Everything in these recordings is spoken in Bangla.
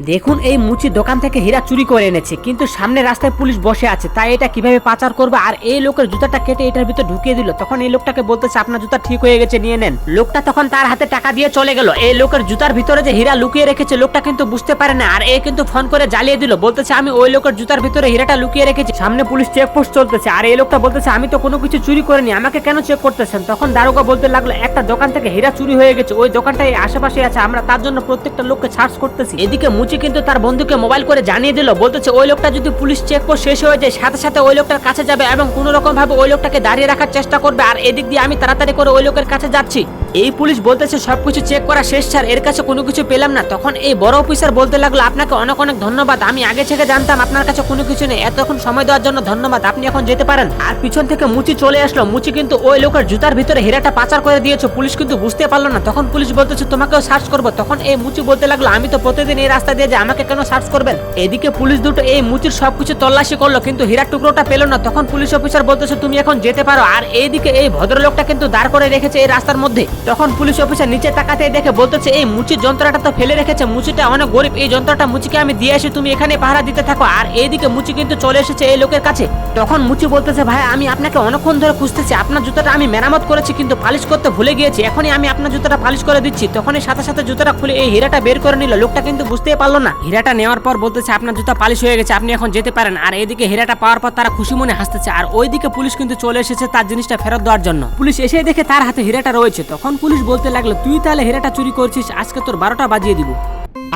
দেখুন এই মুচি দোকান থেকে হীরা চুরি করে এনেছে, কিন্তু সামনে রাস্তায় পুলিশ বসে আছে, তাই এটা কিভাবে পাচার করবে। আর এই লোকের জুতাটা কেটে এটার ভিতর ঢুকিয়ে দিল। তখন এই লোকটাকে বলতেছে আপনার জুতা ঠিক হয়ে গেছে, নিয়ে নেন। লোকটা তখন তার হাতে টাকা দিয়ে চলে গেল। এই লোকের জুতার ভিতরে যে হীরা লুকিয়ে রেখেছে লোকটা কিন্তু বুঝতে পারে না। আর এ কিন্তু ফোন করে জ্বালিয়ে দিল, বলতেছে আমি ওই লোকের জুতার ভিতরে হীরাটা লুকিয়ে রেখেছি। সামনে পুলিশ চেকপোস্ট চলতেছে। আর এই লোকটা বলতেছে আমি তো কোনো কিছু চুরি করিনি, আমাকে কেন চেক করতেছেন। তখন দারোগা বলতে লাগলো একটা দোকান থেকে হীরা চুরি হয়ে গেছে, ওই দোকানটা এই আশেপাশে আছে, আমরা তার জন্য প্রত্যেকটা লোককে সার্চ করতেছি। এদিকে মুচি কিন্তু তার বন্ধুকে মোবাইল করে জানিয়ে দিল, বলতেছে ওই লোকটা যদি পুলিশ চেকপোস্ট শেষ হয়ে যায় সাথে সাথে ওই লোকটার কাছে যাবে এবং কোনো রকম ভাবে ওই লোকটাকে দাঁড়িয়ে রাখার চেষ্টা করবে। আর এদিক দিয়ে আমি তাড়াতাড়ি করে ওই লোকের কাছে যাচ্ছি। এই পুলিশ বলতেছে সবকিছু চেক করা শেষ স্যার, এর কাছে কোনো কিছু পেলাম না। তখন এই বড় অফিসার বলতে লাগলো আপনাকে অনেক অনেক ধন্যবাদ, আমি আগে থেকে জানতাম আপনার কাছে কোনো কিছু নেই, এতক্ষণ সময় দেওয়ার জন্য ধন্যবাদ, আপনি এখন যেতে পারেন। আর পিছন থেকে মুচি চলে আসলো। মুচি কিন্তু ওই লোকের জুতার ভিতরে হীরাটা পাচার করে দিয়েছে, পুলিশ কিন্তু বুঝতে পারলো না। তখন পুলিশ বলতেছে তোমাকেও সার্চ করবো। তখন এই মুচি বলতে লাগলো আমি তো প্রতিদিন এই রাস্তা দিয়ে যাই, আমাকে কেন সার্চ করবেন। এদিকে পুলিশ দুটো এই মুচির সবকিছু তল্লাশি করলো, কিন্তু হীরার টুকরোটা পেল না। তখন পুলিশ অফিসার বলতেছে তুমি এখন যেতে পারো। আর এইদিকে এই ভদ্রলোকটা কিন্তু দাঁড় করে রেখেছে এই রাস্তার মধ্যে। তখন পুলিশ অফিসার নিচে তাকাতে দেখে বলতেছে এই মুচির যন্ত্রটা তো ফেলে রেখেছে, মুচিটা অনেক গরিব, এই যন্ত্রটা মুচিকে আমি দিয়ে আসি, তুমি এখানে পাহারা দিতে থাকো। আর এইদিকে মুচি কিন্তু চলে এসেছে এই লোকের কাছে। তখন মুচি বলতেছে ভাই আমি আপনাকে অনেকক্ষণ ধরে খুঁজতেছি, আপনার জুতাটা আমি মেরামত করেছি কিন্তু পালিশ করতে ভুলে গিয়েছি, এখনই আমি আপনার জুতাটা পালিশ করে দিচ্ছি। তখনই সাথে সাথে জুতাটা খুলে এই হীরাটা বের করে নিল। লোকটা কিন্তু বুঝতেই পারলো না। হীরাটা নেওয়ার পর বলতেছে আপনার জুতা পালিশ হয়ে গেছে, আপনি এখন যেতে পারেন। আর এদিকে হীরাটা পাওয়ার পর তারা খুশি মনে হাসতেছে। আর ওইদিকে পুলিশ কিন্তু চলে এসেছে তার জিনিসটা ফেরত দেওয়ার জন্য। পুলিশ এসে দেখে তার হাতে হীরাটা রয়েছে। তখন পুলিশ বলতে লাগলো তুই তাহলে হীরাটা চুরি করছিস, আজকে তোর 12টা বাজিয়ে দিব।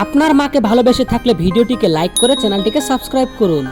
আপনার মাকে ভালোবেসে থাকলে ভিডিওটিকে লাইক করে চ্যানেলটিকে সাবস্ক্রাইব করুন।